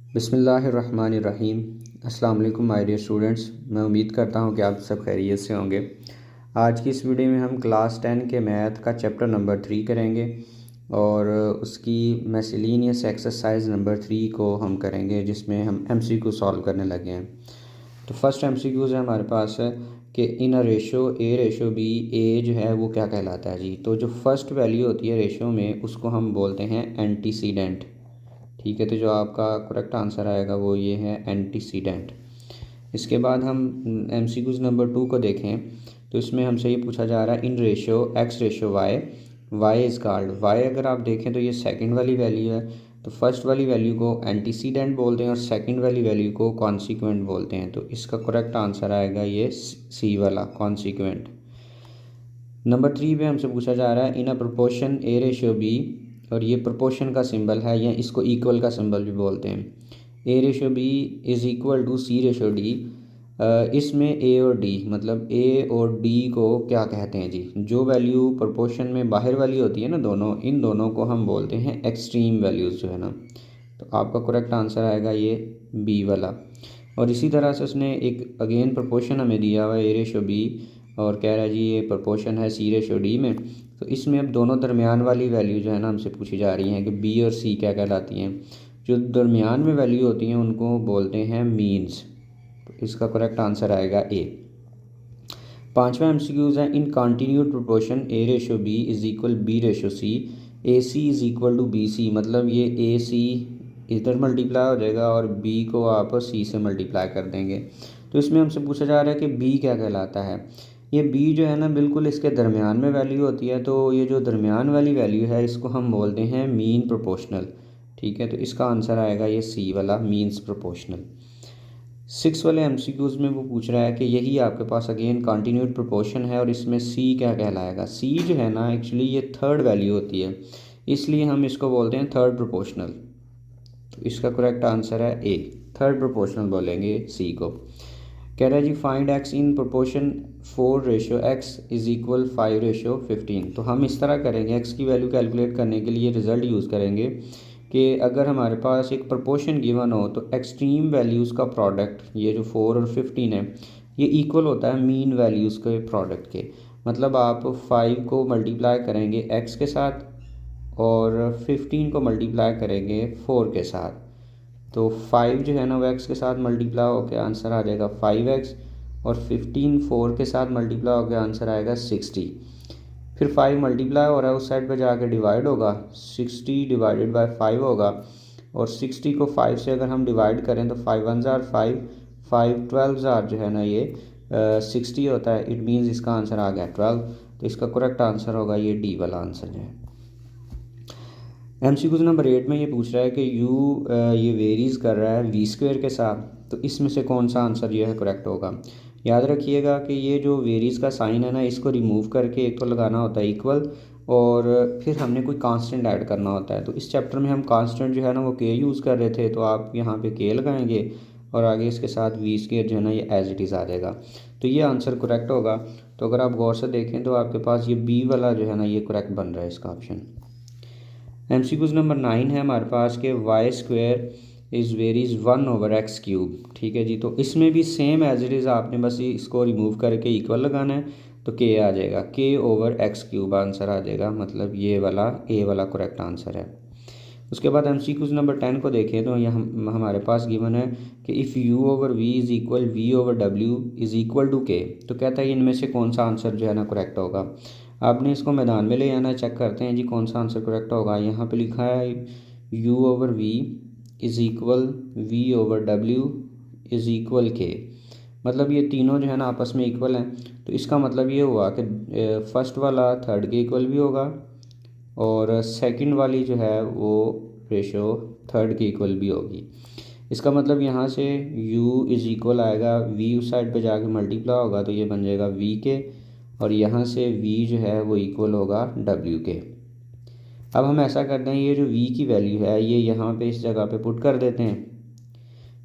बिस्मिल्लाहिर्रहमानिर्रहीम। अस्सलाम वालेकुम माय डियर स्टूडेंट्स। मैं उम्मीद करता हूँ कि आप सब खैरियत से होंगे। आज की इस वीडियो में हम क्लास 10 के मैथ का चैप्टर नंबर 3 करेंगे और उसकी मिसलेनियस एक्सरसाइज नंबर 3 को हम करेंगे, जिसमें हम MCQ सॉल्व करने लगे हैं। तो फर्स्ट MCQs है हमारे पास है कि in a ratio A ratio B, A जो है वो क्या कहलाता है जी। तो जो फर्स्ट वैल्यू होती है रेशो में उसको हम बोलते हैं एंटीसीडेंट। ठीक है, तो जो आपका करेक्ट आंसर आएगा वो ये है एंटीसीडेंट। इसके बाद हम MCQs नंबर 2 को देखें तो इसमें हमसे ये पूछा जा रहा है in ratio X ratio Y is called. Y अगर आप देखें तो ये सेकंड वाली वैल्यू है, तो फर्स्ट वाली वैल्यू को एंटीसीडेंट बोलते हैं और सेकंड वाली वैल्यू को कॉन्सिक्वेंट बोलते हैं। तो इसका करेक्ट आंसर आएगा ये C वाला कॉन्सिक्वेंट। नंबर 3 पे हमसे पूछा जा रहा है in a proportion A ratio B, और ये प्रोपोर्शन का सिंबल है या इसको इक्वल का सिंबल भी बोलते हैं। A ratio B is equal to C ratio D। इसमें A और D मतलब A और D को क्या कहते हैं जी। जो वैल्यू प्रोपोर्शन में बाहर वाली होती है ना दोनों, इन दोनों को हम बोलते हैं एक्सट्रीम वैल्यूज़ जो है ना। तो आपका करेक्ट आंसर आएगा ये B वाला। और इसी तरह से उसने एक अगेन प्रोपोर्शन हमें दिया हुआ है A रेशो B और कह रहा है जी ये प्रोपोर्शन है C रेशो D में। तो इसमें अब दोनों दरमियान वाली वैल्यू जो है ना हमसे पूछी जा रही हैं कि B और C क्या कहलाती हैं। जो दरमियान में वैल्यू होती हैं उनको बोलते हैं मीन्स। तो इसका करेक्ट आंसर आएगा A। पांचवा MCQs है in continued proportion A ratio B is equal B ratio C, AC is equal to BC। मतलब ये AC इधर मल्टीप्लाई हो जाएगा और B को आप C से मल्टीप्लाई कर देंगे। तो इसमें हमसे पूछा जा रहा है कि B क्या कहलाता है। ये B जो है ना बिल्कुल इसके दरमियान में वैल्यू होती है, तो ये जो दरमियान वाली वैल्यू है इसको हम बोलते हैं मीन प्रोपोर्शनल। ठीक है, तो इसका आंसर आएगा ये C वाला मीन्स प्रोपोर्शनल। 6 वाले MCQs में वो पूछ रहा है कि यही आपके पास अगेन कॉन्टीन्यूड प्रोपोर्शन है और इसमें C क्या कहलाएगा। C जो है ना एक्चुअली ये थर्ड वैल्यू होती है, इसलिए हम इसको बोलते हैं थर्ड प्रोपोर्शनल। तो इसका करेक्ट आंसर है A, थर्ड प्रोपोर्शनल बोलेंगे C को। कह रहा है जी find X in proportion 4 ratio X is equal 5 ratio 15। तो हम इस तरह करेंगे, X की वैल्यू कैलकुलेट करने के लिए रिज़ल्ट यूज़ करेंगे कि अगर हमारे पास एक प्रोपोर्शन गिवन हो तो एक्सट्रीम वैल्यूज़ का प्रोडक्ट, ये जो 4 और 15 है, ये इक्वल होता है मीन वैल्यूज़ के प्रोडक्ट के। मतलब आप 5 को मल्टीप्लाई करेंगे X के साथ और 15 को मल्टीप्लाई करेंगे 4 के साथ। तो 5 जो है ना वो X के साथ मल्टीप्लाई होकर आंसर आ जाएगा 5X, और 15 4 के साथ मल्टीप्लाई होकर आंसर आएगा 60। फिर 5 मल्टीप्लाई हो रहा है उस साइड पे जाके डिवाइड होगा, 60 डिवाइडेड बाय 5 होगा, और 60 को 5 से अगर हम डिवाइड करें तो 5 1 ज़ार 5, 5 12 ज़ार जो है ना ये 60 होता है। इट मीन्स इसका आंसर आ गया 12। तो इसका करेक्ट आंसर होगा ये डी वाला आंसर जो है। MCQ नंबर 8 में ये पूछ रहा है कि ये वेरीज कर रहा है V² के साथ, तो इसमें से कौन सा आंसर जो है करेक्ट होगा। याद रखिएगा कि ये जो वेरीज का साइन है ना इसको रिमूव करके एक तो लगाना होता है इक्वल, और फिर हमने कोई कांस्टेंट ऐड करना होता है। तो इस चैप्टर में हम कांस्टेंट जो है ना वो K यूज़ कर रहे थे, तो आप यहाँ पे K लगाएंगे और आगे इसके साथ V² जो है ना ये एज इट इज़ आ जाएगा। तो ये आंसर करेक्ट होगा। तो अगर आप गौर से देखें तो आपके पास ये B वाला जो है ना ये करेक्ट बन रहा है इसका ऑप्शन। MCQs नंबर 9 है हमारे पास के Y² इज़ वेरीज 1/x³। ठीक है जी, तो इसमें भी सेम एज इट इज़ आपने बस इसको रिमूव करके इक्वल लगाना है, तो K आ जाएगा, K/x³ आंसर आ जाएगा। मतलब ये वाला A वाला करेक्ट आंसर है। उसके बाद MCQs नंबर 10 को देखें तो यहाँ हमारे पास गिवन है कि if U/V is equal V/W is equal to K। तो कहता है इनमें से कौन सा आंसर जो है ना करेक्ट होगा। आपने इसको मैदान में ले आना, चेक करते हैं जी कौन सा आंसर करेक्ट होगा। यहाँ पे लिखा है U/V is equal V/W is equal K। मतलब ये तीनों जो है ना आपस में इक्वल हैं, तो इसका मतलब ये हुआ कि फर्स्ट वाला थर्ड के इक्वल भी होगा और सेकंड वाली जो है वो रेशो थर्ड के इक्वल भी होगी। इसका मतलब यहाँ से u इज़ इक्वल आएगा v, उस साइड पे जाके मल्टीप्लाई होगा तो ये बन जाएगा v के, और यहाँ से v जो है वो इक्वल होगा w के। अब हम ऐसा करते हैं, ये जो v की वैल्यू है ये यहाँ पे इस जगह पे पुट कर देते हैं,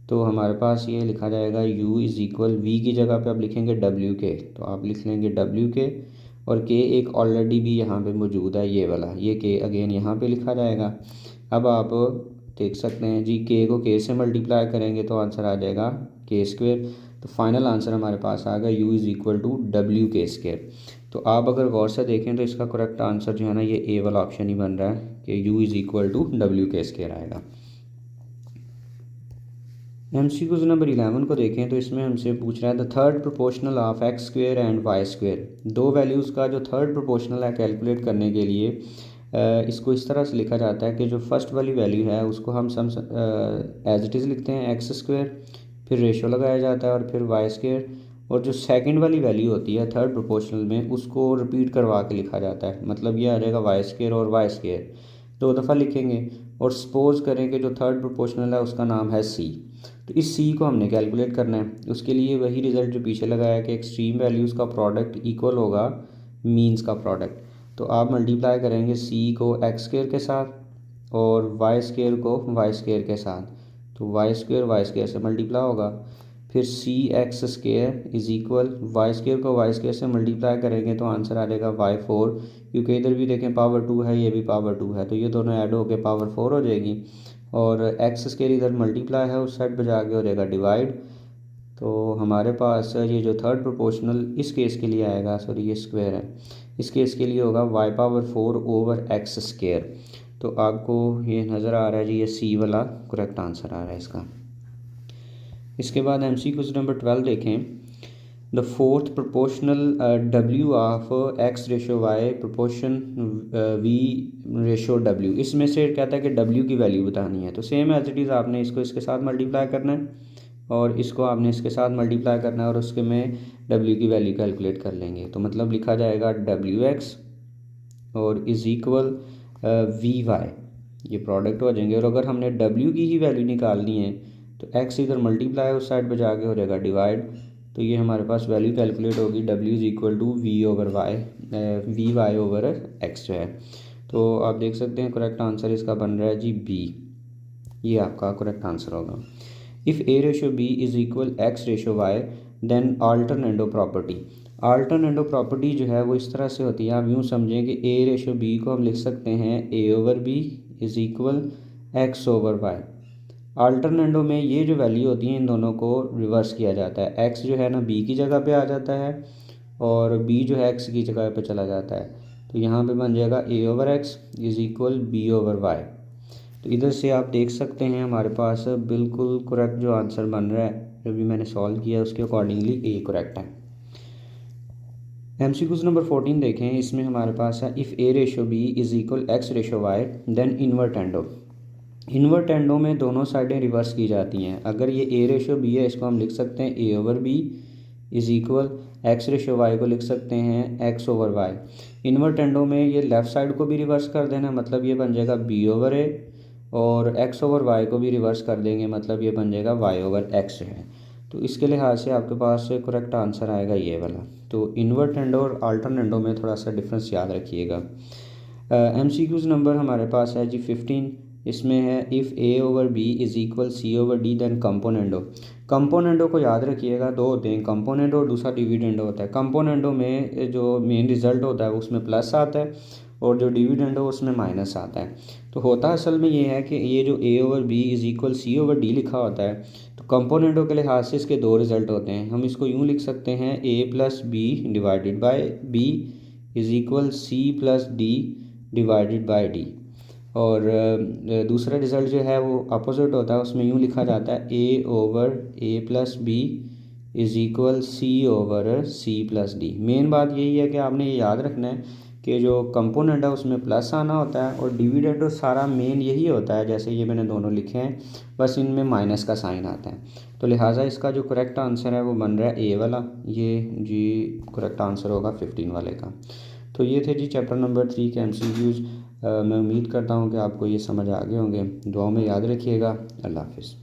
तो हमारे पास ये लिखा जाएगा u इज़ इक्वल v की जगह पे अब लिखेंगे w के, तो आप लिख लेंगे w के, और k एक ऑलरेडी भी यहाँ पे मौजूद है ये वाला, ये k अगेन यहाँ पे लिखा जाएगा। अब आप देख सकते हैं जी, के को के से मल्टीप्लाई करेंगे तो आंसर आ जाएगा के स्क्वेयर। तो फाइनल आंसर हमारे पास आ गया U is equal to W K square. तो आप अगर गौर से देखें तो इसका करेक्ट आंसर जो है ना ये ए वाला ऑप्शन ही बन रहा है कि U is equal to W K square आएगा। MCQs नंबर 11 को देखें तो इसमें हमसे पूछ रहा है the third proportional of X square and Y square. दो वैल्यूज़ का जो थर्ड प्रोपोर्शनल है कैलकुलेट करने के लिए इसको इस तरह से लिखा जाता है कि जो फर्स्ट वाली वैल्यू है उसको हम सम एज इट इज़ लिखते हैं एक्स स्क्वेयर, फिर रेशो लगाया जाता है और फिर वाई स्क्वेयर, और जो सेकंड वाली वैल्यू होती है थर्ड प्रोपोर्शनल में उसको रिपीट करवा के लिखा जाता है। मतलब ये आ जाएगा वाई स्क्वेयर और वाई स्क्वेयर, दो दफ़ा लिखेंगे। और सपोज करें कि जो थर्ड प्रोपोर्शनल है उसका नाम है सी, तो इस सी को हमने कैलकुलेट करना है। उसके लिए वही रिज़ल्ट जो पीछे लगाया कि एक्सट्रीम वैल्यूज़ का प्रोडक्ट इक्वल होगा मीन्स का प्रोडक्ट। तो आप मल्टीप्लाई करेंगे सी को एक्स स्क्वेयर के साथ और वाई स्क्वेयर को वाई स्क्वेयर के साथ, तो वाई स्क्वेयर से मल्टीप्लाई होगा। फिर C X square is equal Y square को वाई स्क्वेयर से मल्टीप्लाई करेंगे तो आंसर आ जाएगा वाई 4, क्योंकि इधर भी देखें पावर 2 है, ये भी पावर 2 है, तो ये दोनों ऐड होकर पावर 4 हो जाएगी। और एक्स स्क्वेयर इधर मल्टीप्लाई है, उस साइड पर जाके हो जाएगा डिवाइड। तो हमारे पास ये जो थर्ड प्रोपोर्शनल इस केस के लिए आएगा, सॉरी ये स्क्वायर है, इस केस के लिए होगा Y power 4 over X square. तो आपको ये नज़र आ रहा है जी, ये सी वाला करेक्ट आंसर आ रहा है इसका। इसके बाद MCQ नंबर 12 देखें the fourth proportional W of X ratio Y proportion V ratio W. इसमें से कहता है कि डब्ल्यू की वैल्यू बतानी है। तो सेम एज इट इज़ आपने इसको इसके साथ मल्टीप्लाई करना है और इसको आपने इसके साथ मल्टीप्लाई करना है और उसके में डब्ल्यू की वैल्यू कैलकुलेट कर लेंगे। तो मतलब लिखा जाएगा डब्ल्यू एक्स और इज़ इक्वल वी वाई, ये प्रोडक्ट हो जाएंगे। और अगर हमने डब्ल्यू की ही वैल्यू निकालनी है तो एक्स इधर मल्टीप्लाई उस साइड पर जाके हो जाएगा डिवाइड। तो ये हमारे पास वैल्यू कैलकुलेट होगी W is equal to V over Y, V Y over X जो है। तो आप देख सकते हैं करेक्ट आंसर इसका बन रहा है जी बी, ये आपका करेक्ट आंसर होगा। If A ratio B is equal X ratio Y then alternendo property. Alternendo property जो है वो इस तरह से होती है, आप यूँ समझें कि ए रेशो बी को हम लिख सकते हैं A over B is equal X over Y. Alternendo में ये जो वैल्यू होती है इन दोनों को रिवर्स किया जाता है, एक्स जो है ना बी की जगह पे आ जाता है और बी जो है एक्स की जगह पे चला जाता है। तो यहाँ पे बन जाएगा A over X is equal B over Y. तो इधर से आप देख सकते हैं हमारे पास बिल्कुल करेक्ट जो आंसर बन रहा है जो भी मैंने सॉल्व किया है उसके अकॉर्डिंगली ए करेक्ट है। MCQ नंबर 14 देखें, इसमें हमारे पास है if A ratio B is equal X ratio Y then invertendo. Invertendo में दोनों साइडें रिवर्स की जाती हैं। अगर ये ए रेशो बी है इसको हम लिख सकते हैं A over B is equal X ratio Y को लिख सकते हैं एक्स ओवर वाई। इन्वर्टेंडो में ये लेफ़्ट साइड को भी रिवर्स कर देना, मतलब ये बन जाएगा बी ओवर ए, और एक्स ओवर वाई को भी रिवर्स कर देंगे, मतलब ये बन जाएगा वाई ओवर एक्स है। तो इसके लिहाज से आपके पास करेक्ट आंसर आएगा ये वाला। तो इन्वर्टेंडो और अल्टरनेटो में थोड़ा सा डिफरेंस याद रखिएगा। MCQs नंबर हमारे पास है जी 15, इसमें है if A over B is equal C over D then componendo. Componendo को याद रखिएगा, दो होते हैं, कंपोनेंडो और दूसरा डिविडेंडो होता है। कंपोनेंडो में जो मेन रिज़ल्ट होता है उसमें प्लस आता है और जो डिविडेंडो उसमें माइनस आता है। तो होता असल में ये है कि ये जो A over B is equal C over D लिखा होता है तो कंपोनेंटों के लिहाज से इसके दो रिज़ल्ट होते हैं। हम इसको यूँ लिख सकते हैं A plus B divided by B is equal C plus D divided by D. और दूसरा रिज़ल्ट जो है वो अपोजिट होता है, उसमें यूँ लिखा जाता है A over A plus B is equal C over C plus D. Main बात यही है कि आपने ये याद रखना है कि जो कंपोनेंट है उसमें प्लस आना होता है और डिविडेंड सारा मेन यही होता है, जैसे ये मैंने दोनों लिखे हैं, बस इनमें माइनस का साइन आता है। तो लिहाजा इसका जो करेक्ट आंसर है वो बन रहा है ए वाला, ये जी करेक्ट आंसर होगा 15 वाले का। तो ये थे जी चैप्टर नंबर 3 के MCQs। मैं उम्मीद करता हूँ कि आपको ये समझ आ गए होंगे। दुआओं में याद रखिएगा। अल्लाह हाफिज़।